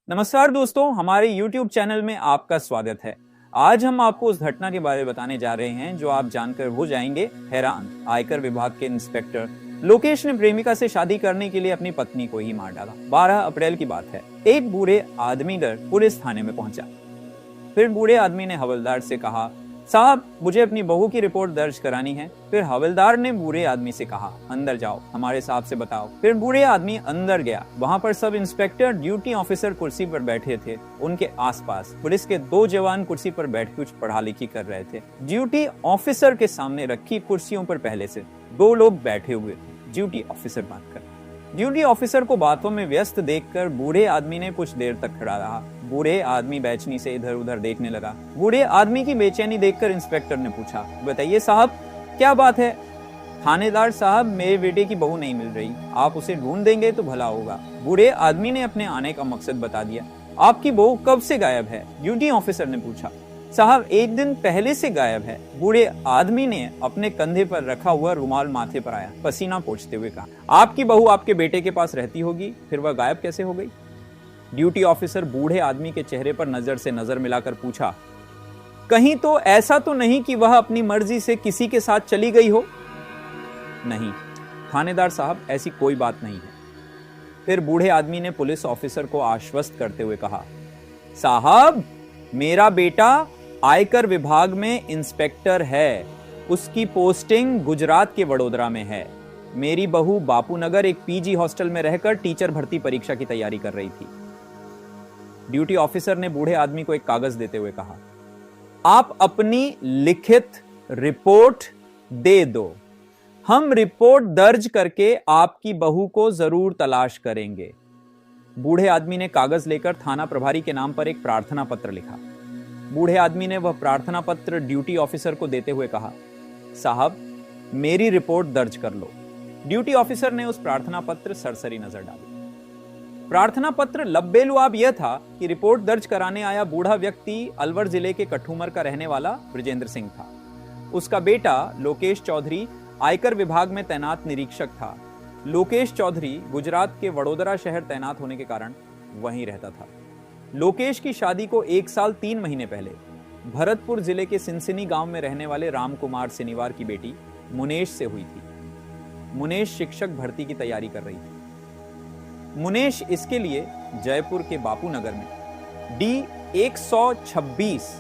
नमस्कार दोस्तों, हमारे YouTube चैनल में आपका स्वागत है। आज हम आपको उस घटना के बारे में बताने जा रहे हैं जो आप जानकर हो जाएंगे हैरान। आयकर विभाग के इंस्पेक्टर लोकेश ने प्रेमिका से शादी करने के लिए अपनी पत्नी को ही मार डाला। 12 अप्रैल की बात है। एक बूढ़े आदमी पुलिस थाने में पहुंचा। फिर बूढ़े आदमी ने हवलदार से कहा, साहब मुझे अपनी बहू की रिपोर्ट दर्ज करानी है। फिर हवलदार ने बूढ़े आदमी से कहा, अंदर जाओ, हमारे साहब से बताओ। फिर बूढ़े आदमी अंदर गया। वहां पर सब इंस्पेक्टर ड्यूटी ऑफिसर कुर्सी पर बैठे थे। उनके आसपास पुलिस के 2 जवान कुर्सी पर बैठ कुछ पढ़ा लिखी कर रहे थे। ड्यूटी ऑफिसर के सामने रखी कुर्सियों पर पहले से 2 लोग बैठे हुए थे। ड्यूटी ऑफिसर बात कर। ड्यूटी ऑफिसर को बातों में व्यस्त देखकर बूढ़े आदमी ने कुछ देर तक खड़ा रहा। बूढ़े आदमी बेचैनी से इधर उधर देखने लगा। बूढ़े आदमी की बेचैनी देखकर इंस्पेक्टर ने पूछा, बताइए साहब, क्या बात है? थानेदार साहब, मेरे बेटे की बहू नहीं मिल रही, आप उसे ढूंढ देंगे तो भला होगा। बूढ़े आदमी ने अपने आने का मकसद बता दिया। आपकी बहू कब से गायब है? ड्यूटी ऑफिसर ने पूछा। साहब 1 दिन पहले से गायब है। बूढ़े आदमी ने अपने कंधे पर रखा हुआ रुमाल माथे पर आया, पसीना पोंछते हुए कहा, आपकी बहू आपके बेटे के पास रहती होगी, फिर वह गायब कैसे हो गई? ड्यूटी ऑफिसर बूढ़े आदमी के चेहरे पर नजर से नजर मिलाकर पूछा, कहीं तो ऐसा तो नहीं कि वह अपनी मर्जी से किसी के साथ चली गई हो? नहीं थानेदार साहब, ऐसी कोई बात नहीं है। फिर बूढ़े आदमी ने पुलिस ऑफिसर को आश्वस्त करते हुए कहा, साहब मेरा बेटा आयकर विभाग में इंस्पेक्टर है। उसकी पोस्टिंग गुजरात के वडोदरा में है। मेरी बहू बापूनगर एक पीजी हॉस्टल में रहकर टीचर भर्ती परीक्षा की तैयारी कर रही थी। ड्यूटी ऑफिसर ने बूढ़े आदमी को एक कागज देते हुए कहा, आप अपनी लिखित रिपोर्ट दे दो। हम रिपोर्ट दर्ज करके आपकी बहू को जरूर तलाश करेंगे। बूढ़े आदमी ने कागज लेकर थाना प्रभारी के नाम पर एक प्रार्थना पत्र लिखा। बूढ़े आदमी ने वह प्रार्थना पत्र ड्यूटी ऑफिसर को देते हुए कहा, साहब मेरी रिपोर्ट दर्ज कर लो। ड्यूटी ऑफिसर ने उस प्रार्थना पत्र सरसरी नजर डाली। प्रार्थना पत्र लब्बेलुआब यह था कि रिपोर्ट दर्ज कराने आया बूढ़ा व्यक्ति अलवर जिले के कठूमर का रहने वाला बृजेंद्र सिंह था। उसका बेटा लोकेश चौधरी आयकर विभाग में तैनात निरीक्षक था। लोकेश चौधरी गुजरात के वडोदरा शहर तैनात होने के कारण वहीं रहता था। लोकेश की शादी को 1 साल 3 महीने पहले भरतपुर जिले के सिनसिनी गांव में रहने वाले राम कुमार सिनीवार की बेटी मुनेश से हुई थी। मुनेश शिक्षक भर्ती की तैयारी कर रही थी। मुनेश इसके लिए जयपुर के बापूनगर में D126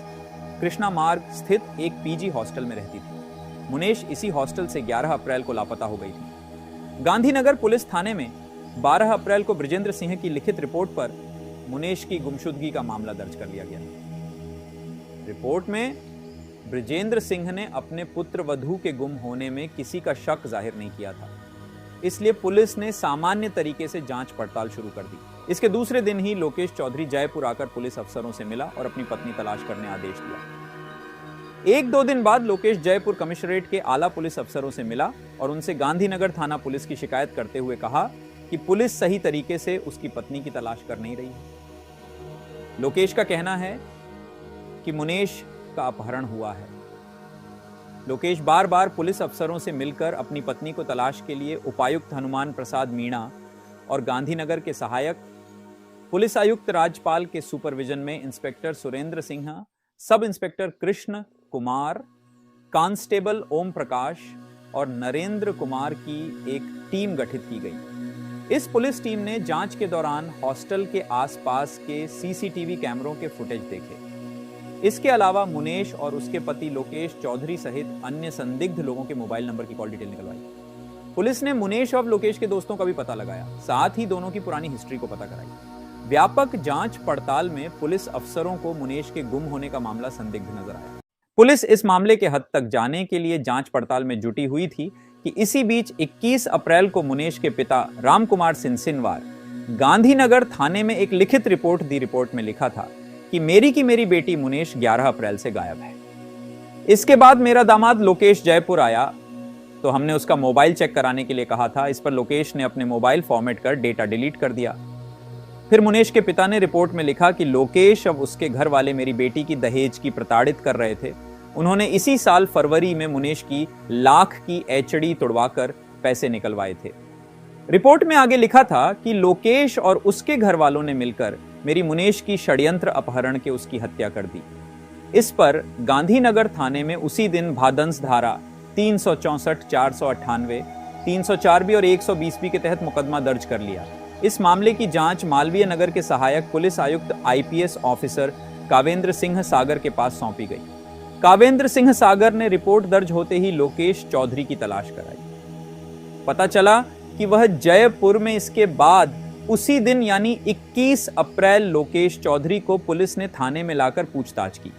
कृष्णा मार्ग स्थित एक पीजी हॉस्टल में रहती थी। मुनेश इसी हॉस्टल से 11 अप्रैल को लापता हो गई थी। गांधीनगर पुलिस थाने में 12 अप्रैल को बृजेंद्र सिंह की लिखित रिपोर्ट पर मुनेश की गुमशुदगी का मामला दर्ज कर लिया गया। रिपोर्ट में बृजेंद्र सिंह ने अपने पुत्र वधू के गुम होने में किसी का शक जाहिर नहीं किया था, इसलिए पुलिस ने सामान्य तरीके से जांच पड़ताल शुरू कर दी। इसके दूसरे दिन ही लोकेश चौधरी जयपुर आकर पुलिस अफसरों से मिला और अपनी पत्नी तलाश करने आदेश दिया। 1-2 दिन बाद लोकेश जयपुर कमिश्नरेट के आला पुलिस अफसरों से मिला और उनसे गांधीनगर थाना पुलिस की शिकायत करते हुए कहा कि पुलिस सही तरीके से उसकी पत्नी की तलाश कर नहीं रही है। लोकेश का कहना है कि मुनेश का अपहरण हुआ है। लोकेश बार बार पुलिस अफसरों से मिलकर अपनी पत्नी को तलाश के लिए उपायुक्त हनुमान प्रसाद मीणा और गांधीनगर के सहायक पुलिस आयुक्त राजपाल के सुपरविजन में inspector Surendra Sinha, sub inspector Krishna Kumar, constable Om Prakash और नरेंद्र कुमार की एक टीम गठित की गई। इस पुलिस टीम ने जांच के दौरान हॉस्टल के आसपास के सीसीटीवी कैमरों के फुटेज देखे। इसके अलावा मुनेश और उसके पति लोकेश चौधरी सहित अन्य संदिग्ध लोगों के मोबाइल नंबर की कॉल डिटेल निकलवाई। पुलिस ने मुनेश और लोकेश के दोस्तों का भी पता लगाया, साथ ही दोनों की पुरानी हिस्ट्री को पता कराई। व्यापक जांच पड़ताल में पुलिस अफसरों को मुनेश के गुम होने का मामला संदिग्ध नजर आया। पुलिस इस मामले के हद तक जाने के लिए जांच पड़ताल में जुटी हुई थी कि इसी बीच 21 अप्रैल को मुनेश के पिता राम कुमार सिनसिनवार गांधीनगर थाने में एक लिखित रिपोर्ट दी। रिपोर्ट में लिखा था कि मेरी बेटी मुनेश 11 अप्रैल से गायब है। इसके बाद मेरा दामाद लोकेश जयपुर आया तो हमने उसका मोबाइल चेक कराने के लिए कहा था। इस पर लोकेश ने अपने मोबाइल फॉर्मेट कर डेटा डिलीट कर दिया। फिर मुनेश के पिता ने रिपोर्ट में लिखा कि लोकेश अब उसके घर वाले मेरी बेटी की दहेज की प्रताड़ित कर रहे थे। उन्होंने इसी साल फरवरी में मुनेश की लाख की एचडी तुड़वाकर पैसे निकलवाए थे। रिपोर्ट में आगे लिखा था कि लोकेश और उसके घर वालों ने मिलकर मेरी मुनेश की षड्यंत्र अपहरण के उसकी हत्या कर दी। इस पर गांधीनगर थाने में उसी दिन भादंस धारा 364, 498, 304 और 120 के तहत मुकदमा दर्ज कर लिया। इस मामले की जांच मालवीय नगर के सहायक पुलिस आयुक्त आईपीएस ऑफिसर कावेंद्र सिंह सागर के पास सौंपी गई। कावेंद्र सिंह सागर ने रिपोर्ट दर्ज होते ही लोकेश चौधरी की तलाश कराई। पता चला कि वह जयपुर में इसके बाद उसी दिन यानी 21 अप्रैल लोकेश चौधरी को पुलिस ने थाने में लाकर पूछताछ की।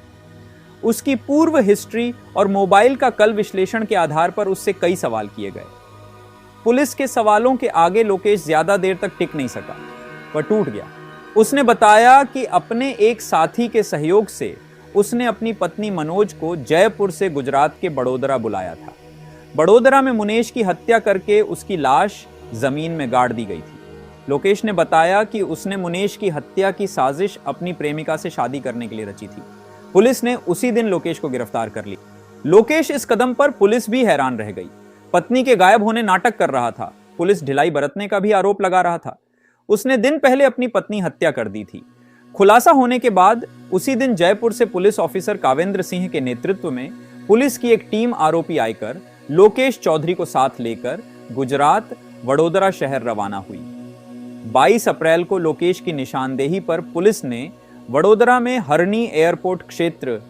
उसकी पूर्व हिस्ट्री और मोबाइल का कल विश्लेषण के आधार पर उससे कई सवाल किए गए। पुलिस के सवालों के आगे लोकेश ज्यादा देर तक टिक नहीं सका, वह टूट गया। उसने बताया कि अपने एक साथी के सहयोग से उसने अपनी पत्नी मनोज को जयपुर से गुजरात के बड़ोदरा बुलाया था। बड़ोदरा में मुनेश की हत्या करके उसकी लाश जमीन में गाड़ दी गई थी। लोकेश ने बताया कि उसने मुनेश की हत्या की साजिश अपनी प्रेमिका से शादी करने के लिए रची थी। पुलिस ने उसी दिन लोकेश को गिरफ्तार कर लिया। लोकेश इस कदम पर पुलिस भी हैरान रह गई। पत्नी के गायब होने नाटक कर रहा था, पुलिस ढिलाई बरतने का भी आरोप लगा रहा था। उसने दिन पहले अपनी पत्नी हत्या कर दी थी। खुलासा होने के बाद उसी दिन जयपुर से पुलिस ऑफिसर कावेंद्र सिंह के नेतृत्व में पुलिस की एक टीम आरोपी आकर लोकेश चौधरी को साथ लेकर गुजरात वडोदरा शहर रवाना हुई। 22 अप्रैल को लोकेश की निशानदेही पर पुलिस ने वडोदरा में हरणी एयरपोर्ट क्षेत्र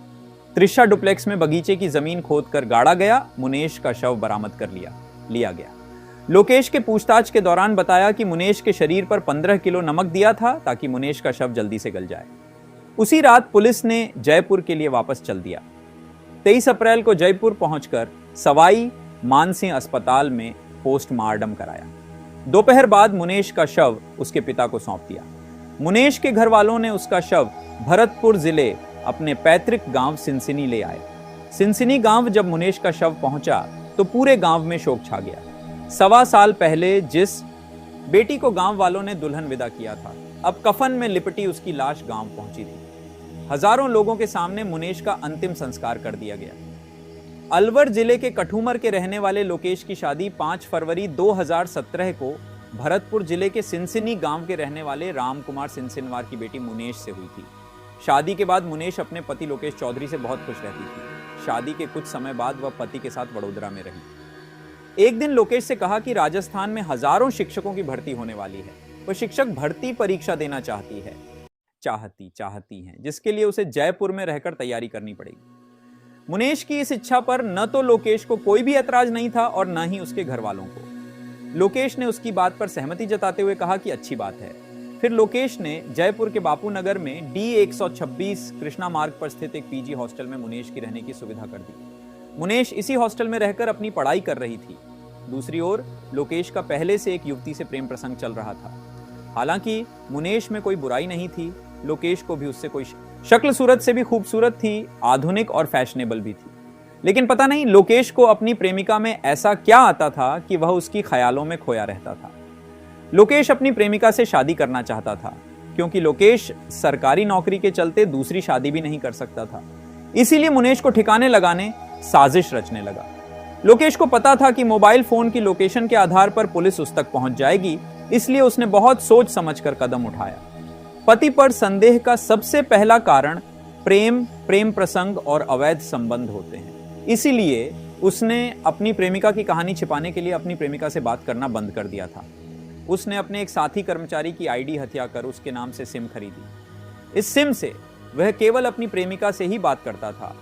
त्रिशा डुप्लेक्स में बगीचे की जमीन खोदकर गाड़ा गया। मुनेश का शव बरामद कर लिया गया। लोकेश के पूछताछ के दौरान बताया कि मुनेश के शरीर पर 15 किलो नमक दिया था ताकि मुनेश का शव जल्दी से गल जाए। उसी रात पुलिस ने जयपुर के लिए वापस चल दिया। 23 अप्रैल को जयपुर पहुंचकर सवाई मानसिंह अस्पताल में पोस्टमार्टम कराया। दोपहर बाद मुनेश का शव उसके पिता को सौंप दिया। मुनेश के घर वालों ने उसका शव भरतपुर जिले अपने पैतृक गांव सिनसिनी ले आए। सिनसिनी गांव जब मुनेश का शव पहुंचा तो पूरे गांव में शोक छा गया। 1.25 साल पहले जिस बेटी को गांव वालों ने दुल्हन विदा किया था, अब कफन में लिपटी उसकी लाश गांव पहुंची थी। हजारों लोगों के सामने मुनेश का अंतिम संस्कार कर दिया गया। अलवर जिले के कठूमर के रहने वाले लोकेश की शादी 5 फरवरी 2017 को भरतपुर जिले के सिनसिनी गांव के रहने वाले राम कुमार सिनसिनवार की बेटी मुनेश से हुई थी। शादी के बाद मुनेश अपने पति लोकेश चौधरी से बहुत खुश रहती थी। शादी के कुछ समय बाद वह पति के साथ वडोदरा में रही। एक दिन लोकेश से कहा कि राजस्थान में हजारों शिक्षकों की भर्ती होने वाली है। वह शिक्षक भर्ती परीक्षा देना चाहती हैं, जिसके लिए उसे जयपुर में रहकर तैयारी करनी पड़ेगी। मुनेश की इस इच्छा पर न तो लोकेश को कोई भी ऐतराज नहीं था और न ही उसके घर वालों को। लोकेश ने उसकी बात पर सहमति जताते हुए कहा कि अच्छी बात है। फिर लोकेश ने जयपुर के बापू नगर में D126 कृष्णा मार्ग पर स्थित एक पीजी हॉस्टल में मुनेश की रहने की सुविधा कर दी। मुनेश इसी हॉस्टल में रहकर अपनी पढ़ाई कर रही थी। दूसरी ओर लोकेश का पहले से एक युवती से प्रेम प्रसंग चल रहा था। हालांकि मुनेश में कोई बुराई नहीं थी, लोकेश को भी उससे कोई शक्ल सूरत से भी खूबसूरत थी, आधुनिक और फैशनेबल भी थी। लेकिन पता नहीं लोकेश को अपनी प्रेमिका में ऐसा क्या आता था कि वह उसकी ख्यालों में खोया रहता था। लोकेश अपनी प्रेमिका से शादी करना चाहता था, क्योंकि लोकेश सरकारी नौकरी के चलते दूसरी शादी भी नहीं कर सकता था। इसीलिए मुनेश को ठिकाने लगाने साजिश रचने लगा। लोकेश को पता था कि मोबाइल फोन की लोकेशन के आधार पर पुलिस उस तक पहुंच जाएगी, इसलिए उसने बहुत सोच समझकर कदम उठाया। पति पर संदेह का सबसे पहला कारण प्रेम प्रसंग और अवैध संबंध होते हैं। इसीलिए उसने अपनी प्रेमिका की कहानी छिपाने के लिए अपनी प्रेमिका से बात करना बंद कर दिया था। उसने अपने एक साथी कर्मचारी की आईडी हत्या कर उसके नाम से सिम खरीदी। इस सिम से वह केवल अपनी प्रेमिका से ही बात करता था।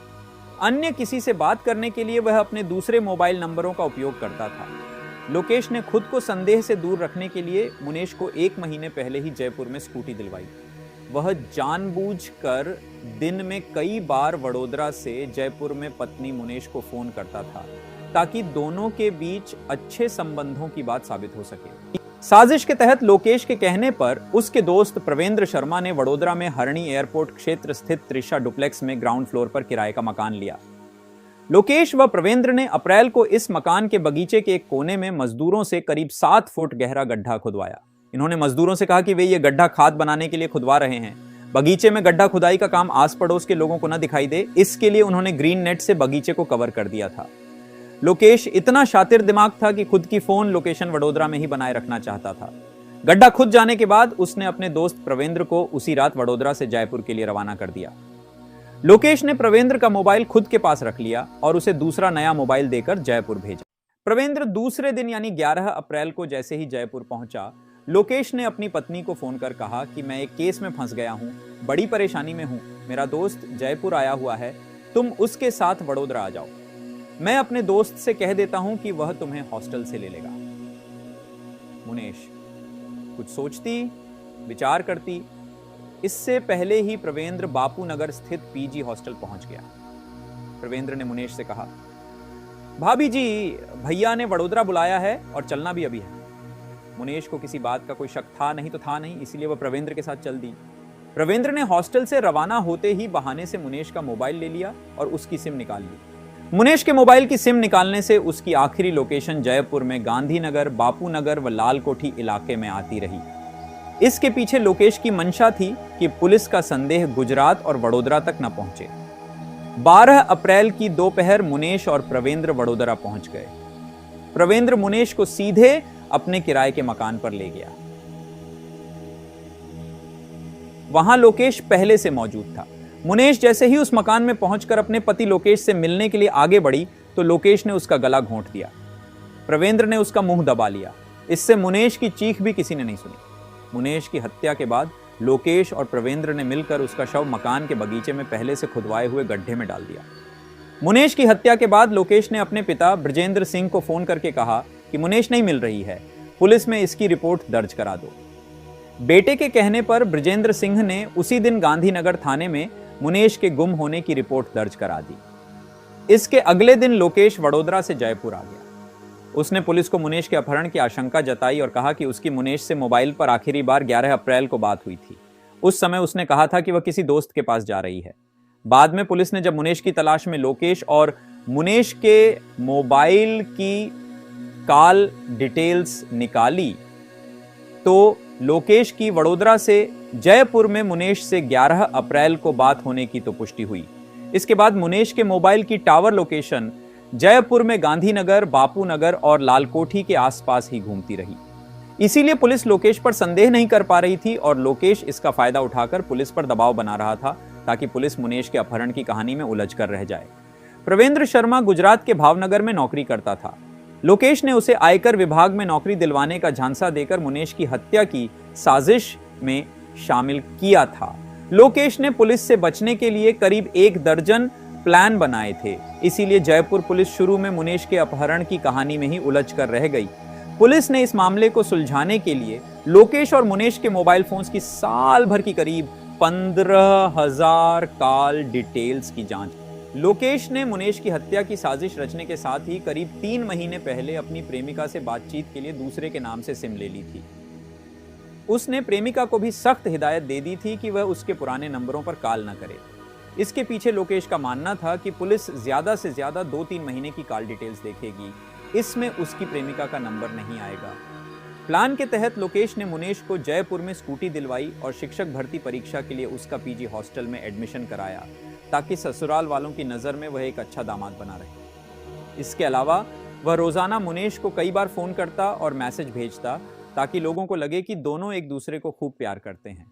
अन्य किसी से बात करने के लिए वह अपने दूसरे मोबाइल नंबरों का उपयोग करता था। लोकेश ने खुद को संदेह से दूर रखने के लिए मुनेश को 1 महीने पहले ही जयपुर में स्कूटी दिलवाई। वह जानबूझकर दिन में कई बार वडोदरा से जयपुर में पत्नी मुनेश को फोन करता था, ताकि दोनों के बीच अच्छे संबंधों की बात साबित हो सके। साजिश के तहत लोकेश के कहने पर उसके दोस्त प्रवेंद्र शर्मा ने वडोदरा में हरणी एयरपोर्ट क्षेत्र स्थित त्रिशा डुप्लेक्स में ग्राउंड फ्लोर पर किराए का मकान लिया। लोकेश व प्रवेंद्र ने अप्रैल को इस मकान के बगीचे के एक कोने में मजदूरों से करीब 7 फुट गहरा गड्ढा खुदवाया। इन्होंने मजदूरों से कहा कि वे ये गड्ढा खाद बनाने के लिए खुदवा रहे हैं। बगीचे में गड्ढा खुदाई का काम आस पड़ोस के लोगों को न दिखाई दे, इसके लिए उन्होंने ग्रीन नेट से बगीचे को कवर कर दिया था। लोकेश इतना शातिर दिमाग था कि खुद की फोन लोकेशन वडोदरा में ही बनाए रखना चाहता था। गड्ढा खुद जाने के बाद उसने अपने दोस्त प्रवेंद्र को उसी रात वडोदरा से जयपुर के लिए रवाना कर दिया। लोकेश ने प्रवेंद्र का मोबाइल खुद के पास रख लिया और उसे दूसरा नया मोबाइल देकर जयपुर भेजा। प्रवेंद्र दूसरे दिन यानी 11 अप्रैल को जैसे ही जयपुर पहुंचा, लोकेश ने अपनी पत्नी को फोन कर कहा कि मैं एक केस में फंस गया हूं, बड़ी परेशानी में हूं, मेरा दोस्त जयपुर आया हुआ है, तुम उसके साथ वडोदरा आ जाओ। मैं अपने दोस्त से कह देता हूं कि वह तुम्हें हॉस्टल से ले लेगा। मुनेश कुछ सोचती, विचार करती, इससे पहले ही प्रवेंद्र बापू नगर स्थित पीजी हॉस्टल पहुंच गया। प्रवेंद्र ने मुनेश से कहा, भाभी जी, भैया ने वडोदरा बुलाया है और चलना भी अभी है। मुनेश को किसी बात का कोई शक था नहीं तो था नहीं, इसीलिए वह प्रवेंद्र के साथ चल दी। प्रवेंद्र ने हॉस्टल से रवाना होते ही बहाने से मुनेश का मोबाइल ले लिया और उसकी सिम निकाल ली। मुनेश के मोबाइल की सिम निकालने से उसकी आखिरी लोकेशन जयपुर में गांधीनगर, बापू नगर व लाल कोठी इलाके में आती रही। इसके पीछे लोकेश की मंशा थी कि पुलिस का संदेह गुजरात और वडोदरा तक न पहुंचे। 12 अप्रैल की दोपहर मुनेश और प्रवेंद्र वडोदरा पहुंच गए। प्रवेंद्र मुनेश को सीधे अपने किराए के मकान पर ले गया। वहां लोकेश पहले से मौजूद था। मुनेश जैसे ही उस मकान में पहुंचकर अपने पति लोकेश से मिलने के लिए आगे बढ़ी तो लोकेश ने उसका गला घोंट दिया। प्रवेंद्र ने उसका मुंह दबा लिया। इससे मुनेश की चीख भी किसी ने नहीं सुनी। मुनेश की हत्या के बाद लोकेश और प्रवेंद्र ने मिलकर उसका शव मकान के बगीचे में पहले से खुदवाए हुए गड्ढे में डाल दिया। मुनेश की हत्या के बाद लोकेश ने अपने पिता ब्रजेंद्र सिंह को फोन करके कहा कि मुनेश नहीं मिल रही है, पुलिस में इसकी रिपोर्ट दर्ज करा दो। बेटे के कहने पर ब्रजेंद्र सिंह ने उसी दिन गांधीनगर थाने में मुनेश के गुम होने की रिपोर्ट दर्ज करा दी। इसके अगले दिन लोकेश वडोदरा से जयपुर आ गया। उसने पुलिस को मुनेश के अपहरण की आशंका जताई और कहा कि उसकी मुनेश से मोबाइल पर आखिरी बार 11 अप्रैल को बात हुई थी। उस समय उसने कहा था कि वह किसी दोस्त के पास जा रही है। बाद में पुलिस ने जब मुनेश की तलाश में लोकेश और मुनेश के मोबाइल की कॉल डिटेल्स निकाली तो लोकेश की वडोदरा से जयपुर में मुनेश से 11 अप्रैल को बात होने की तो पुष्टि हुई। इसके बाद मुनेश के मोबाइल की टावर लोकेशन जयपुर में गांधीनगर, बापू नगर और लालकोठी के आसपास ही घूमती रही। इसीलिए पुलिस लोकेश पर संदेह नहीं कर पा रही थी और लोकेश इसका फायदा उठाकर पुलिस पर दबाव बना रहा था ताकि पुलिस मुनेश के अपहरण की कहानी में उलझ कर रह जाए। प्रवेंद्र शर्मा गुजरात के भावनगर में नौकरी करता था। लोकेश ने उसे आयकर विभाग में नौकरी दिलवाने का झांसा देकर मुनेश की हत्या की साजिश में शामिल किया था। लोकेश ने पुलिस से बचने के लिए करीब 1 दर्जन प्लान बनाए थे। इसीलिए जयपुर पुलिस शुरू में मुनेश के अपहरण की कहानी में ही उलझ कर रह गई। पुलिस ने इस मामले को सुलझाने के लिए लोकेश और मुनेश के मोबाइल फोन्स की साल भर की करीब 15,000 कॉल डिटेल्स की जांच की। लोकेश ने मुनेश की हत्या की साजिश रचने के साथ ही करीब 3 महीने पहले अपनी प्रेमिका से बातचीत के लिए दूसरे के नाम से सिम ले ली थी। उसने प्रेमिका को भी सख्त हिदायत दे दी थी कि वह उसके पुराने नंबरों पर कॉल न करे। इसके पीछे लोकेश का मानना था कि पुलिस ज्यादा से ज्यादा 2-3 महीने की कॉल डिटेल्स देखेगी, इसमें उसकी प्रेमिका का नंबर नहीं आएगा। प्लान के तहत लोकेश ने मुनेश को जयपुर में स्कूटी दिलवाई और शिक्षक भर्ती परीक्षा के लिए उसका पीजी हॉस्टल में एडमिशन कराया ताकि ससुराल वालों की नजर में वह एक अच्छा दामाद बना रहे। इसके अलावा वह रोजाना मुनेश को कई बार फोन करता और मैसेज भेजता ताकि लोगों को लगे कि दोनों एक दूसरे को खूब प्यार करते हैं।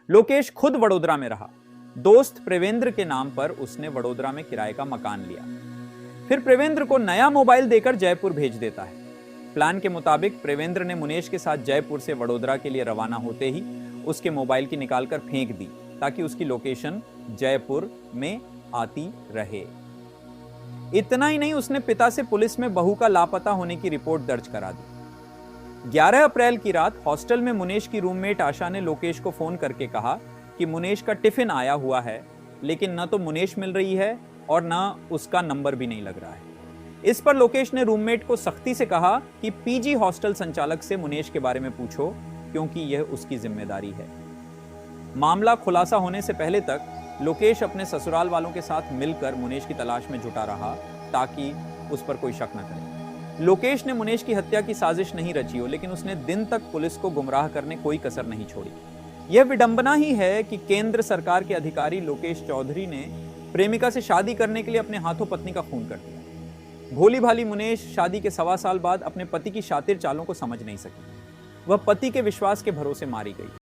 लोकेश खुद वडोदरा में रहा। दोस्त प्रवेंद्र के नाम पर उसने वडोदरा में किराए का मकान लिया। फिर प्रवेंद्र को नया मोबाइल देकर जयपुर भेज देता है। प्लान के मुताबिक प्रवेंद्र ने मुनेश के साथ जयपुर से वडोदरा के लिए रवाना होते ही उसके मोबाइल की निकालकर फेंक दी ताकि उसकी लोकेशन जयपुर में आती रहे। इतना ही नहीं, उसने पिता से पुलिस में बहू का लापता होने की रिपोर्ट दर्ज करा दी। 11 अप्रैल की रात हॉस्टल में मुनेश की रूममेट आशा ने लोकेश को फोन करके कहा कि मुनेश का टिफिन आया हुआ है, लेकिन न तो मुनेश मिल रही है और न उसका नंबर भी नहीं लग रहा है। इस पर लोकेश ने रूममेट को सख्ती से कहा कि पीजी हॉस्टल संचालक से मुनेश के बारे में पूछो क्योंकि यह उसकी जिम्मेदारी है। मामला खुलासा होने से पहले तक लोकेश अपने ससुराल वालों के साथ मिलकर मुनेश की तलाश में जुटा रहा ताकि उस पर कोई शक न करे। लोकेश ने मुनेश की हत्या की साजिश नहीं रची हो, लेकिन उसने दिन तक पुलिस को गुमराह करने कोई कसर नहीं छोड़ी। यह विडंबना ही है कि केंद्र सरकार के अधिकारी लोकेश चौधरी ने प्रेमिका से शादी करने के लिए अपने हाथों पत्नी का खून कर दिया। भोली भाली मुनेश शादी के 1.25 साल बाद अपने पति की शातिर चालों को समझ नहीं सकी। वह पति के विश्वास के भरोसे मारी गई।